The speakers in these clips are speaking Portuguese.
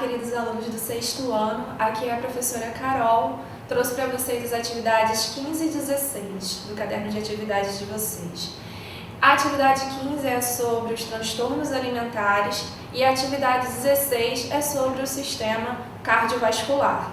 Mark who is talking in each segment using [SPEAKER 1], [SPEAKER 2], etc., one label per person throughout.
[SPEAKER 1] queridos alunos do 6º ano, aqui é a professora Carol, trouxe para vocês as atividades 15 e 16 do caderno de atividades de vocês. A atividade 15 é sobre os transtornos alimentares e a atividade 16 é sobre o sistema cardiovascular.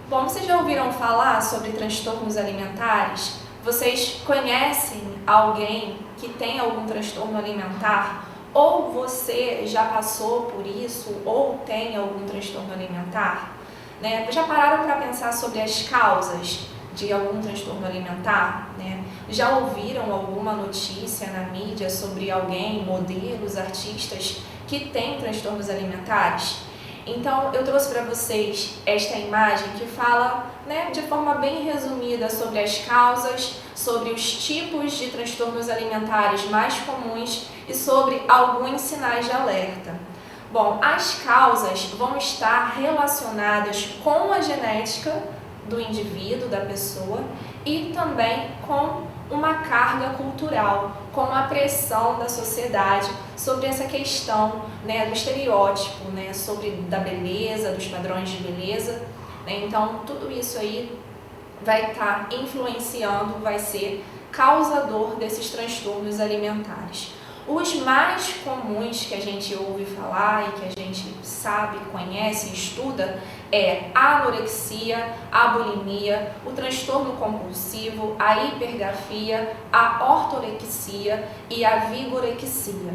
[SPEAKER 1] Bom, vocês já ouviram falar sobre transtornos alimentares? Vocês conhecem alguém que tem algum transtorno alimentar? Ou você já passou por isso, ou tem algum transtorno alimentar? Já pararam para pensar sobre as causas de algum transtorno alimentar? Já ouviram alguma notícia na mídia sobre alguém, modelos, artistas, que têm transtornos alimentares? Então, eu trouxe para vocês esta imagem que fala, de forma bem resumida sobre as causas, sobre os tipos de transtornos alimentares mais comuns e sobre alguns sinais de alerta. Bom, as causas vão estar relacionadas com a genética do indivíduo, da pessoa, e também com uma carga cultural, com a pressão da sociedade sobre essa questão do estereótipo, sobre da beleza, dos padrões de beleza. Então, tudo isso aí vai estar influenciando, vai ser causador desses transtornos alimentares. Os mais comuns que a gente ouve falar e que a gente sabe, conhece e estuda é a anorexia, a bulimia, o transtorno compulsivo, a hipergrafia, a ortorexia e a vigorexia.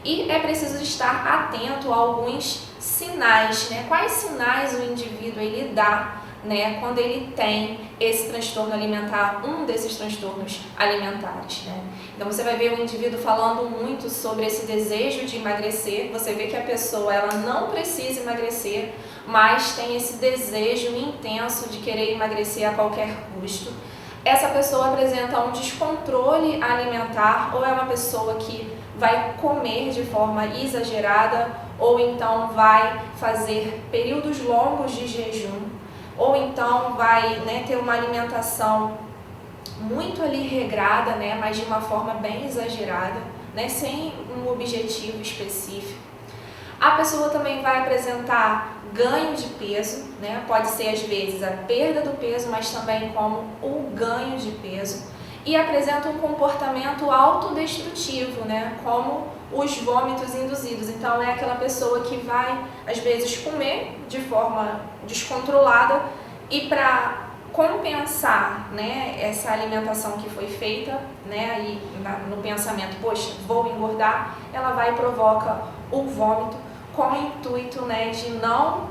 [SPEAKER 1] E é preciso estar atento a alguns sinais, Quais sinais o indivíduo ele dá, quando ele tem esse transtorno alimentar, um desses transtornos alimentares, Então você vai ver o indivíduo falando muito sobre esse desejo de emagrecer. Você vê que a pessoa ela não precisa emagrecer, mas tem esse desejo intenso de querer emagrecer a qualquer custo. Essa pessoa apresenta um descontrole alimentar, ou é uma pessoa que vai comer de forma exagerada, ou então vai fazer períodos longos de jejum, ou então vai ter uma alimentação muito ali regrada, mas de uma forma bem exagerada, sem um objetivo específico. A pessoa também vai apresentar ganho de peso, pode ser às vezes a perda do peso, mas também como o ganho de peso. E apresenta um comportamento autodestrutivo, como os vômitos induzidos. Então é aquela pessoa que vai às vezes comer de forma descontrolada e para compensar essa alimentação que foi feita, e no pensamento, poxa, vou engordar, ela vai e provoca o vômito com o intuito de não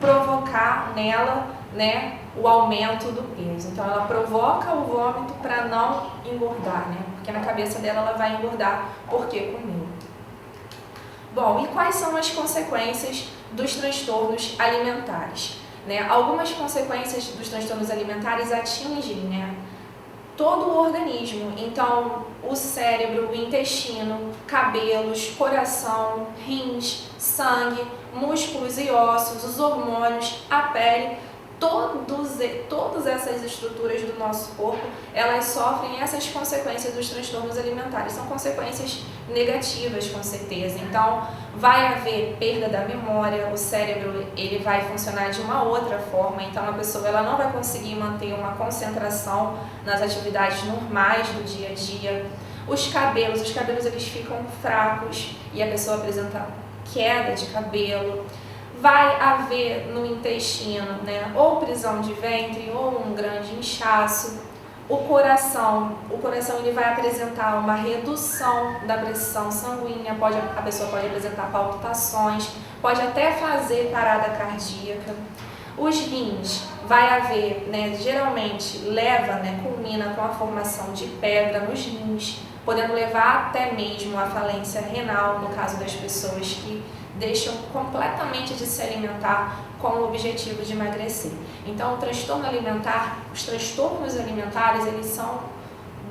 [SPEAKER 1] provocar nela o aumento do peso. Então ela provoca o vômito para não engordar, porque na cabeça dela ela vai engordar porque comeu. Bom, e quais são as consequências dos transtornos alimentares? Algumas consequências dos transtornos alimentares atingem todo o organismo. Então, o cérebro, o intestino, cabelos, coração, rins, sangue, músculos e ossos, os hormônios, a pele, todas essas estruturas do nosso corpo, elas sofrem essas consequências dos transtornos alimentares. São consequências negativas, com certeza. Então, vai haver perda da memória, o cérebro ele vai funcionar de uma outra forma. Então, a pessoa ela não vai conseguir manter uma concentração nas atividades normais do dia a dia. Os cabelos eles ficam fracos e a pessoa apresenta queda de cabelo. Vai haver no intestino, ou prisão de ventre ou um grande inchaço. O coração ele vai apresentar uma redução da pressão sanguínea, a pessoa pode apresentar palpitações, pode até fazer parada cardíaca. Os rins, vai haver, geralmente culmina com a formação de pedra nos rins, podendo levar até mesmo à falência renal, no caso das pessoas que deixam completamente de se alimentar com o objetivo de emagrecer. Então, o transtorno alimentar, os transtornos alimentares, eles são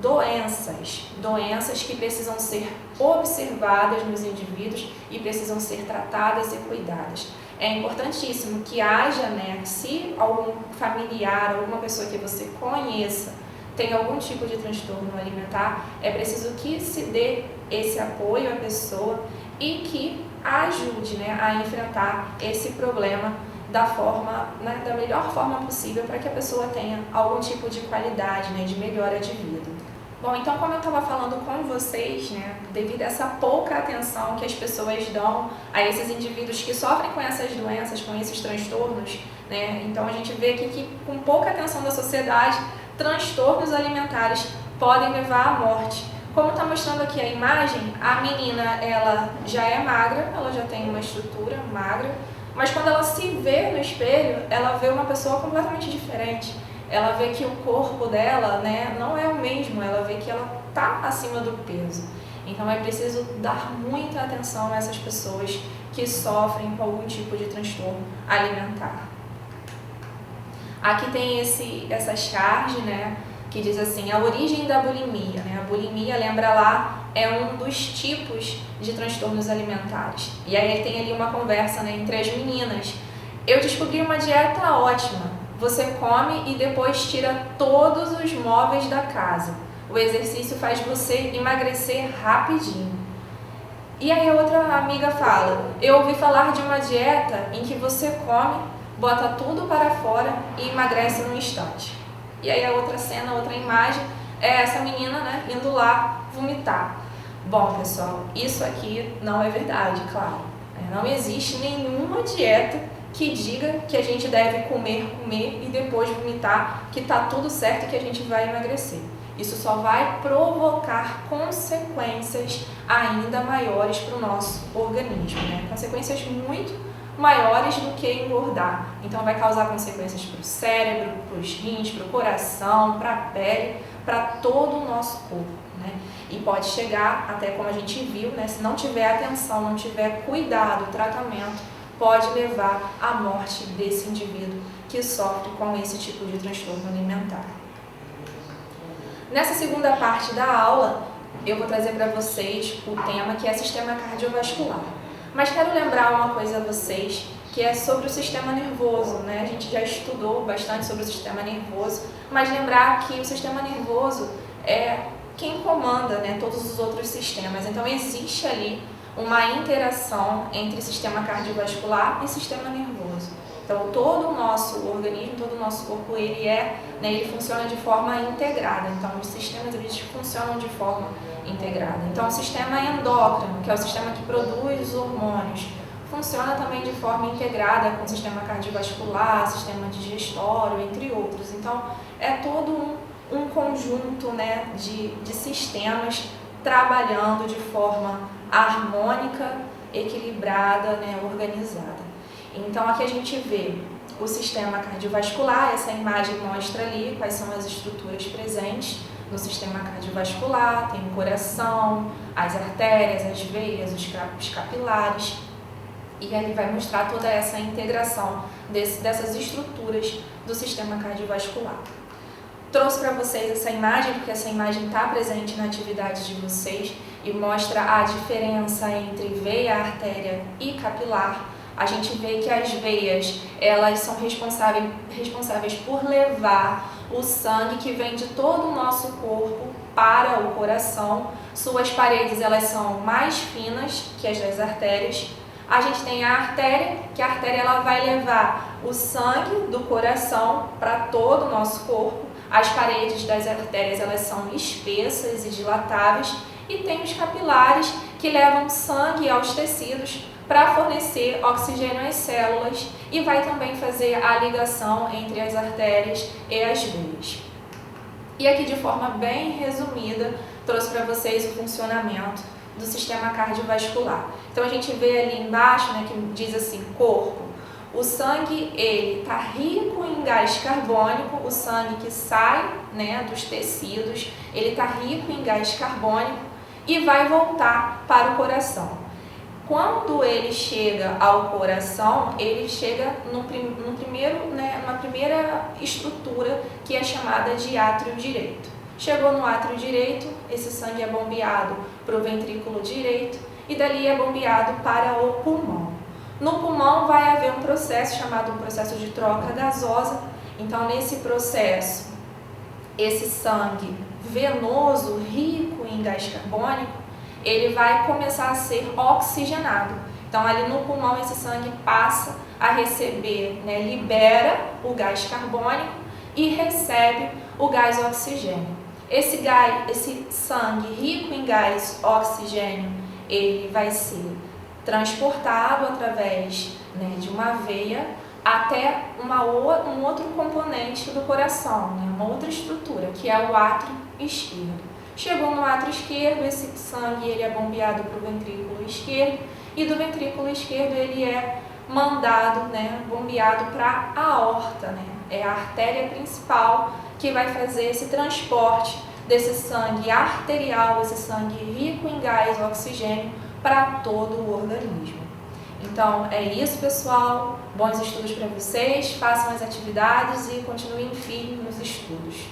[SPEAKER 1] doenças que precisam ser observadas nos indivíduos e precisam ser tratadas e cuidadas. É importantíssimo que haja, se algum familiar, alguma pessoa que você conheça tem algum tipo de transtorno alimentar, é preciso que se dê esse apoio à pessoa e que ajude, né, a enfrentar esse problema da forma, né, da melhor forma possível para que a pessoa tenha algum tipo de qualidade, né, de melhora de vida. Bom, então como eu estava falando com vocês, né, devido a essa pouca atenção que as pessoas dão a esses indivíduos que sofrem com essas doenças, com esses transtornos, né, então a gente vê aqui que com pouca atenção da sociedade, transtornos alimentares podem levar à morte. Como está mostrando aqui a imagem, a menina ela já é magra, ela já tem uma estrutura magra, mas quando ela se vê no espelho, ela vê uma pessoa completamente diferente. Ela vê que o corpo dela, né, não é o mesmo, ela vê que ela está acima do peso. Então é preciso dar muita atenção a essas pessoas que sofrem com algum tipo de transtorno alimentar. Aqui tem essa charge, né, que diz assim, a origem da bulimia. Né? A bulimia, lembra lá, é um dos tipos de transtornos alimentares. E aí tem ali uma conversa, né, entre as meninas. Eu descobri uma dieta ótima. Você come e depois tira todos os móveis da casa. O exercício faz você emagrecer rapidinho. E aí a outra amiga fala, eu ouvi falar de uma dieta em que você come, bota tudo para fora e emagrece num instante. E aí a outra cena, a outra imagem, é essa menina, né, indo lá vomitar. Bom, pessoal, isso aqui não é verdade, claro. Não existe nenhuma dieta que diga que a gente deve comer e depois vomitar, que tá tudo certo e que a gente vai emagrecer. Isso só vai provocar consequências ainda maiores para o nosso organismo, né? Consequências muito maiores do que engordar. Então vai causar consequências para o cérebro, para os rins, para o coração, para a pele, para todo o nosso corpo, né? E pode chegar até, como a gente viu, né? Se não tiver atenção, não tiver cuidado, tratamento, pode levar à morte desse indivíduo que sofre com esse tipo de transtorno alimentar. Nessa segunda parte da aula, eu vou trazer para vocês o tema que é sistema cardiovascular. Mas quero lembrar uma coisa a vocês, que é sobre o sistema nervoso, né? A gente já estudou bastante sobre o sistema nervoso, mas lembrar que o sistema nervoso é quem comanda, né, todos os outros sistemas. Então existe ali uma interação entre sistema cardiovascular e sistema nervoso. Então todo o nosso organismo, todo o nosso corpo, ele funciona de forma integrada. Então os sistemas eles funcionam de forma integrada. Então o sistema endócrino, que é o sistema que produz os hormônios, funciona também de forma integrada com o sistema cardiovascular, sistema digestório, entre outros. Então é todo um conjunto, né, de sistemas trabalhando de forma harmônica, equilibrada, né, organizada. Então aqui a gente vê o sistema cardiovascular, essa imagem mostra ali quais são as estruturas presentes no sistema cardiovascular, tem o coração, as artérias, as veias, os capilares, e aí vai mostrar toda essa integração dessas estruturas do sistema cardiovascular. Trouxe para vocês essa imagem, porque essa imagem está presente na atividade de vocês e mostra a diferença entre veia, artéria e capilar. A gente vê que as veias, elas são responsáveis por levar o sangue que vem de todo o nosso corpo para o coração. Suas paredes, elas são mais finas que as das artérias. A gente tem a artéria, que a artéria ela vai levar o sangue do coração para todo o nosso corpo. As paredes das artérias, elas são espessas e dilatáveis. E tem os capilares, que levam sangue aos tecidos para fornecer oxigênio às células e vai também fazer a ligação entre as artérias e as veias. E aqui de forma bem resumida, trouxe para vocês o funcionamento do sistema cardiovascular. Então a gente vê ali embaixo, né, que diz assim, corpo. O sangue, ele está rico em gás carbônico, o sangue que sai, né, dos tecidos, ele está rico em gás carbônico e vai voltar para o coração. Quando ele chega ao coração, ele chega numa primeira estrutura que é chamada de átrio direito. Chegou no átrio direito, esse sangue é bombeado para o ventrículo direito e dali é bombeado para o pulmão. No pulmão vai haver um processo chamado processo de troca gasosa. Então, nesse processo, esse sangue venoso, rico em gás carbônico, ele vai começar a ser oxigenado. Então, ali no pulmão, esse sangue passa a receber, né, libera o gás carbônico e recebe o gás oxigênio. Esse sangue rico em gás oxigênio, ele vai ser transportado através, né, de uma veia até um outro componente do coração, né, uma outra estrutura, que é o átrio esquerdo. Chegou no átrio esquerdo, esse sangue ele é bombeado para o ventrículo esquerdo e do ventrículo esquerdo ele é mandado, né, bombeado para a aorta, né, é a artéria principal que vai fazer esse transporte desse sangue arterial, esse sangue rico em gás oxigênio para todo o organismo. Então é isso, pessoal. Bons estudos para vocês, façam as atividades e continuem firmes nos estudos.